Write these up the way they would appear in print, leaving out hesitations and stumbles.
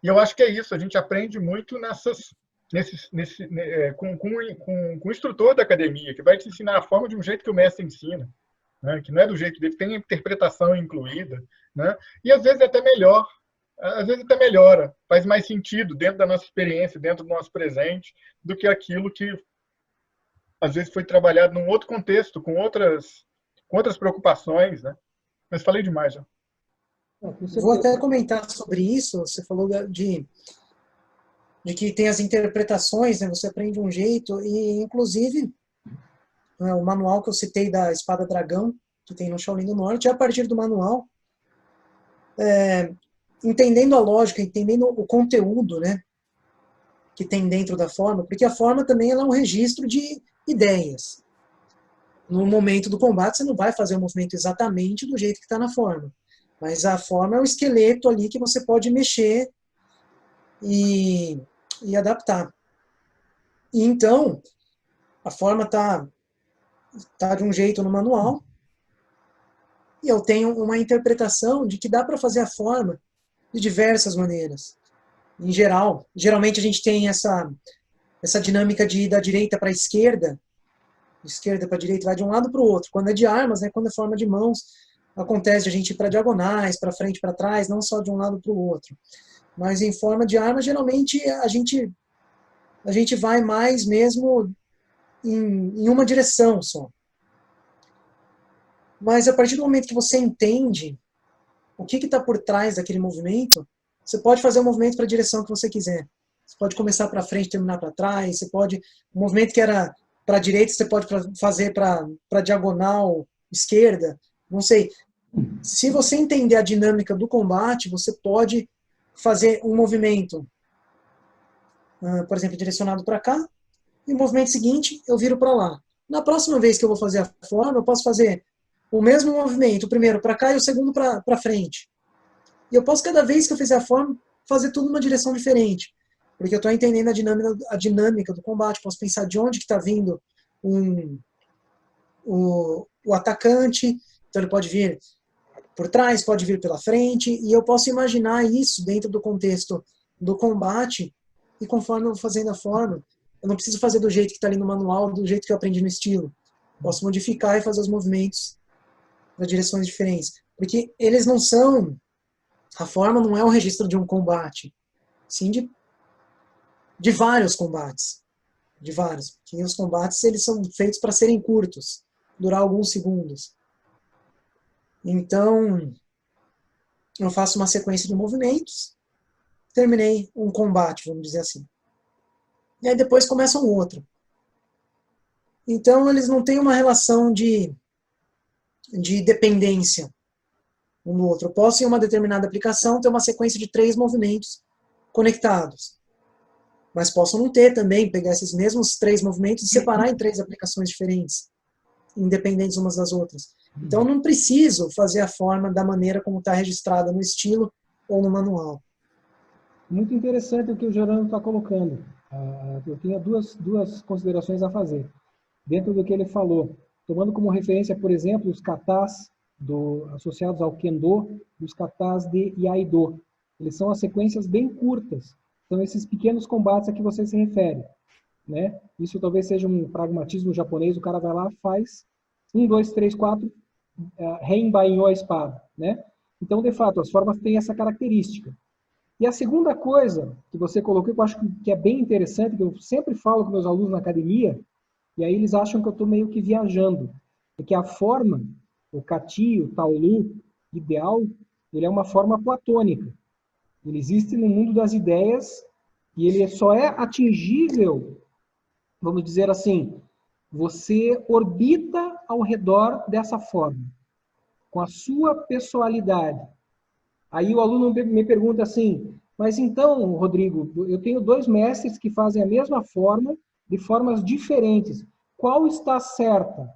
E eu acho que é isso, a gente aprende muito com o instrutor da academia, que vai te ensinar a forma de um jeito que o mestre ensina, né? Que não é do jeito dele, tem a interpretação incluída, né? E às vezes é até melhor, às vezes até melhora, faz mais sentido dentro da nossa experiência, dentro do nosso presente, do que aquilo que às vezes foi trabalhado num outro contexto, com outras preocupações, né? Mas falei demais já. Ah, com Vou até certeza. comentar sobre isso. Você falou de que tem as interpretações, né? Você aprende um jeito, e inclusive o manual que eu citei da Espada Dragão, que tem no Shaolin do Norte, a partir do manual, entendendo a lógica, entendendo o conteúdo, né, que tem dentro da forma, porque a forma também ela é um registro de ideias. No momento do combate, você não vai fazer o movimento exatamente do jeito que está na forma, mas a forma é o esqueleto ali que você pode mexer e, e adaptar. E então, a forma tá de um jeito no manual, e eu tenho uma interpretação de que dá para fazer a forma de diversas maneiras. Em geral, geralmente a gente tem essa dinâmica de ir da direita para a esquerda para a direita, vai de um lado para o outro. Quando é de armas, né, quando é forma de mãos, acontece de a gente ir para diagonais, para frente, para trás, não só de um lado para o outro. Mas em forma de arma, geralmente a gente vai mais mesmo em uma direção só. Mas a partir do momento que você entende o que está por trás daquele movimento, você pode fazer o movimento para a direção que você quiser. Você pode começar para frente, terminar para trás. Você pode, o movimento que era para a direita, você pode fazer para a diagonal esquerda. Não sei. Se você entender a dinâmica do combate, você pode fazer um movimento, por exemplo, direcionado para cá, e o movimento seguinte eu viro para lá. Na próxima vez que eu vou fazer a forma, eu posso fazer o mesmo movimento, o primeiro para cá e o segundo para frente. E eu posso, cada vez que eu fizer a forma, fazer tudo numa direção diferente. Porque eu estou entendendo a dinâmica do combate. Posso pensar de onde que está vindo o atacante. Então ele pode vir por trás, pode vir pela frente. E eu posso imaginar isso dentro do contexto do combate. E conforme eu vou fazendo a forma, eu não preciso fazer do jeito que está ali no manual, do jeito que eu aprendi no estilo. Posso modificar e fazer os movimentos para direções diferentes. Porque eles não são... A forma não é um registro de um combate, sim de vários combates. De vários. Porque os combates eles são feitos para serem curtos, durar alguns segundos. Então, eu faço uma sequência de movimentos, terminei um combate, vamos dizer assim. E aí depois começa um outro. Então, eles não têm uma relação de dependência um no outro. Eu posso, em uma determinada aplicação, ter uma sequência de 3 movimentos conectados. Mas posso não ter também, pegar esses mesmos 3 movimentos e separar em 3 aplicações diferentes, independentes umas das outras. Então, eu não preciso fazer a forma da maneira como está registrada no estilo ou no manual. Muito interessante o que o Gerando está colocando. Eu tenho duas considerações a fazer. Dentro do que ele falou, tomando como referência, por exemplo, os katas associados ao Kendo, os katas de Iaido. Eles são as sequências bem curtas. São esses pequenos combates a que você se refere. Né? Isso talvez seja um pragmatismo japonês, o cara vai lá, faz 1, 2, 3, 4, reembainhou a espada. Né? Então, de fato, as formas têm essa característica. E a segunda coisa que você colocou, que eu acho que é bem interessante, que eu sempre falo com meus alunos na academia, e aí eles acham que eu estou meio que viajando, é que a forma, o kati, o taolu, ideal, ele é uma forma platônica. Ele existe no mundo das ideias e ele só é atingível, vamos dizer assim, você orbita ao redor dessa forma, com a sua pessoalidade. Aí o aluno me pergunta assim, mas então, Rodrigo, eu tenho 2 mestres que fazem a mesma forma, de formas diferentes. Qual está certa?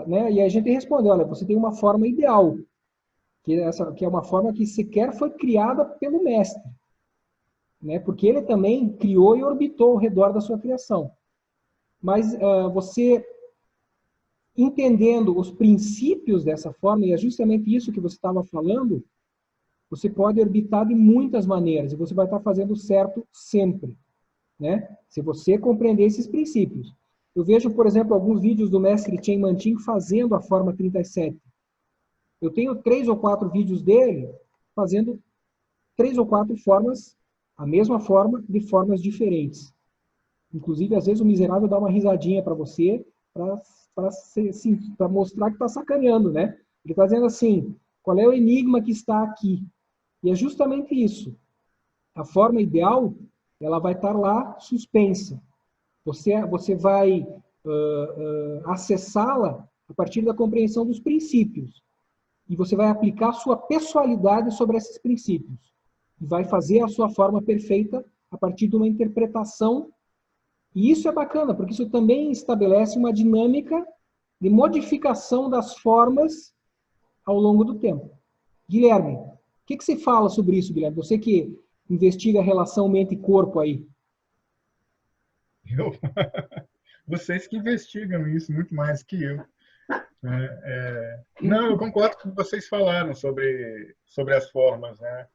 Né? E a gente responde, olha, você tem uma forma ideal, que é uma forma que sequer foi criada pelo mestre. Né? Porque ele também criou e orbitou ao redor da sua criação. Mas você, entendendo os princípios dessa forma, e é justamente isso que você estava falando, você pode orbitar de muitas maneiras, e você vai estar fazendo certo sempre, né? Se você compreender esses princípios. Eu vejo, por exemplo, alguns vídeos do mestre Chen Manting fazendo a forma 37. Eu tenho 3 ou 4 vídeos dele fazendo 3 ou 4 formas, a mesma forma, de formas diferentes. Inclusive, às vezes, o miserável dá uma risadinha para você, para mostrar que está sacaneando, né? Ele está dizendo assim, qual é o enigma que está aqui? E é justamente isso. A forma ideal, ela vai estar lá suspensa. Você vai acessá-la a partir da compreensão dos princípios. E você vai aplicar a sua pessoalidade sobre esses princípios. E vai fazer a sua forma perfeita a partir de uma interpretação. E isso é bacana, porque isso também estabelece uma dinâmica de modificação das formas ao longo do tempo. Guilherme, o que você fala sobre isso, Guilherme? Você que investiga a relação mente e corpo aí. Eu? Vocês que investigam isso muito mais que eu. Não, eu concordo com o que vocês falaram sobre as formas, né?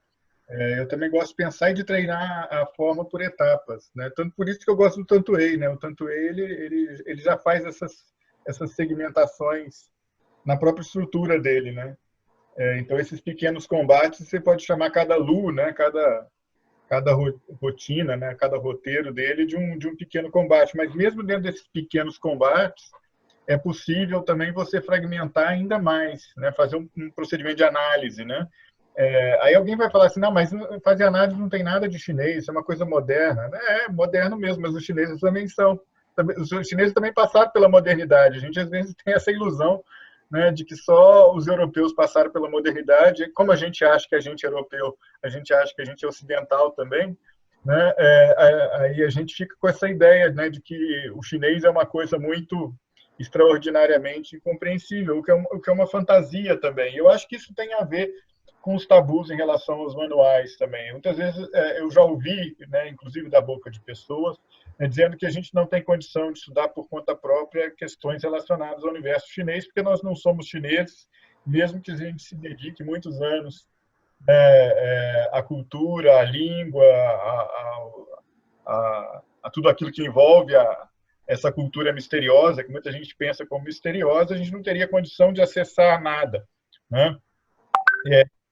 Eu também gosto de pensar e de treinar a forma por etapas, né? Tanto por isso que eu gosto do Tanto-Ei, né? O Tanto-Ei, ele já faz essas segmentações na própria estrutura dele, né? Então, esses pequenos combates, você pode chamar cada lu, né? Cada rotina, né? Cada roteiro dele de um pequeno combate. Mas mesmo dentro desses pequenos combates, é possível também você fragmentar ainda mais, né? Fazer um procedimento de análise, né? Aí alguém vai falar assim, não, mas fazer análise não tem nada de chinês, isso é uma coisa moderna. É moderno mesmo, mas os chineses também são. Os chineses também passaram pela modernidade. A gente às vezes tem essa ilusão, né, de que só os europeus passaram pela modernidade. Como a gente acha que a gente é europeu, a gente acha que a gente é ocidental também, né? Aí a gente fica com essa ideia, né, de que o chinês é uma coisa muito extraordinariamente incompreensível, o que é uma fantasia também. Eu acho que isso tem a ver com os tabus em relação aos manuais também. Muitas vezes eu já ouvi, né, inclusive da boca de pessoas, dizendo que a gente não tem condição de estudar por conta própria questões relacionadas ao universo chinês, porque nós não somos chineses, mesmo que a gente se dedique muitos anos à cultura, à língua, a tudo aquilo que envolve essa cultura misteriosa, que muita gente pensa como misteriosa, a gente não teria condição de acessar nada, né?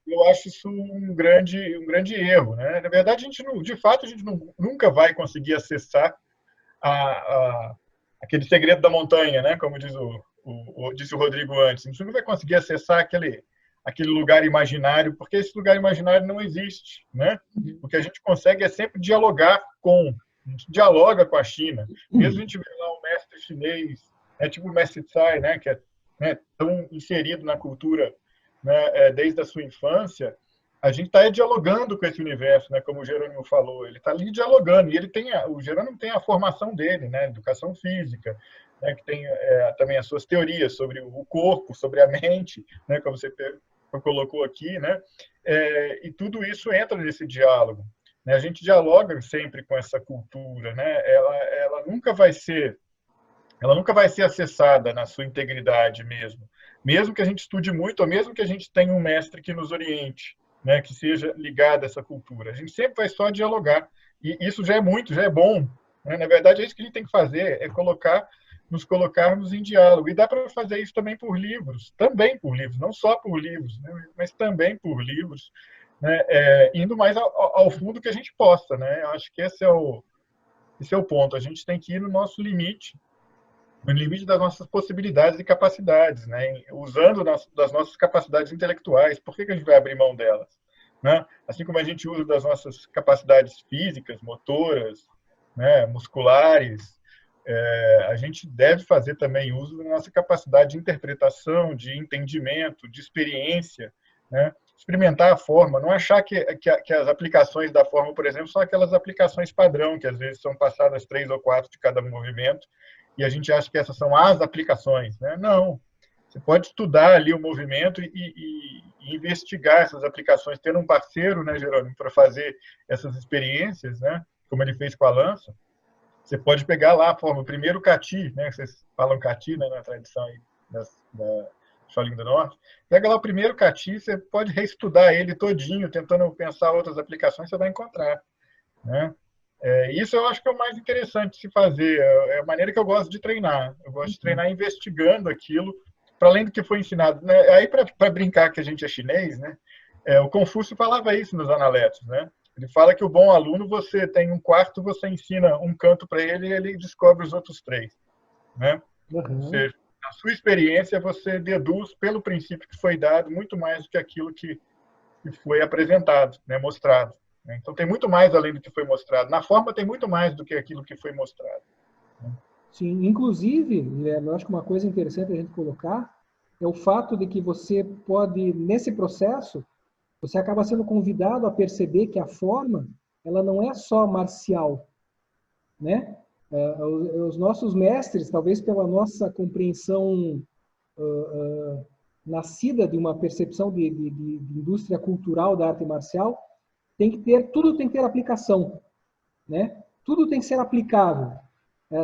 Eu acho isso um grande erro, né? Na verdade, de fato, a gente nunca vai conseguir acessar aquele segredo da montanha, né? Como disse o Rodrigo antes. A gente nunca vai conseguir acessar aquele lugar imaginário, porque esse lugar imaginário não existe, né? O que a gente consegue é sempre dialogar a gente dialoga com a China. Mesmo a gente vê lá um mestre chinês, tipo o mestre Tsai, né? Que é, né, tão inserido na cultura, né, desde a sua infância, a gente está dialogando com esse universo, né, como o Jerônimo falou, ele está ali dialogando, e o Jerônimo tem a formação dele, né, educação física, né, que tem também as suas teorias sobre o corpo, sobre a mente, né, como você colocou aqui, né, e tudo isso entra nesse diálogo, né, a gente dialoga sempre com essa cultura, né, ela nunca vai ser acessada na sua integridade mesmo que a gente estude muito, ou mesmo que a gente tenha um mestre que nos oriente, né, que seja ligado a essa cultura. A gente sempre vai só dialogar, e isso já é muito, já é bom, né? Na verdade, é isso que a gente tem que fazer, nos colocarmos em diálogo. E dá para fazer isso também por livros, não só por livros, né, mas também por livros, né, indo mais ao fundo que a gente possa. Né? Eu acho que esse é o ponto. A gente tem que ir no nosso limite, no limite das nossas possibilidades e capacidades, né? Usando das nossas capacidades intelectuais. Por que a gente vai abrir mão delas? Né? Assim como a gente usa das nossas capacidades físicas, motoras, né, musculares, a gente deve fazer também uso da nossa capacidade de interpretação, de entendimento, de experiência, né? Experimentar a forma, não achar que as aplicações da forma, por exemplo, são aquelas aplicações padrão, que às vezes são passadas 3 ou 4 de cada movimento, e a gente acha que essas são as aplicações, né? Não. Você pode estudar ali o movimento e investigar essas aplicações, tendo um parceiro, né, Jerônimo, para fazer essas experiências, né, como ele fez com a lança. Você pode pegar lá a forma, primeiro o cati, né, vocês falam cati, né, na tradição aí Solinho do Norte, pega lá o primeiro cati, você pode reestudar ele todinho, tentando pensar outras aplicações, você vai encontrar, né? Isso eu acho que é o mais interessante de se fazer, é a maneira que eu gosto de treinar. Eu gosto de treinar investigando aquilo, para além do que foi ensinado, né? Aí, para brincar que a gente é chinês, né? O Confúcio falava isso nos Analectos, né? Ele fala que o bom aluno, você tem um quarto, você ensina um canto para ele e ele descobre os outros 3, né? Ou seja, na sua experiência, você deduz pelo princípio que foi dado muito mais do que aquilo que foi apresentado, né? Mostrado. Então, tem muito mais além do que foi mostrado. Na forma, tem muito mais do que aquilo que foi mostrado. Sim, inclusive, eu acho que uma coisa interessante a gente colocar é o fato de que você pode, nesse processo, você acaba sendo convidado a perceber que a forma, ela não é só marcial, né? Os nossos mestres, talvez pela nossa compreensão nascida de uma percepção de indústria cultural da arte marcial, tudo tem que ter aplicação, né? Tudo tem que ser aplicável.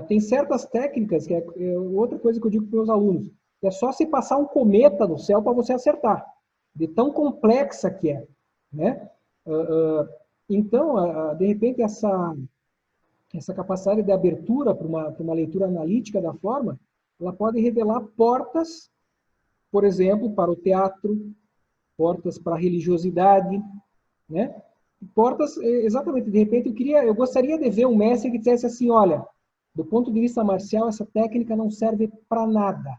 Tem certas técnicas, que é outra coisa que eu digo para os meus alunos, que é só se passar um cometa no céu para você acertar, de tão complexa que é, né? Então, de repente, essa capacidade de abertura para uma leitura analítica da forma, ela pode revelar portas, por exemplo, para o teatro, portas para a religiosidade, né? Portas, exatamente, de repente eu gostaria de ver um mestre que dissesse assim, olha, do ponto de vista marcial, essa técnica não serve para nada.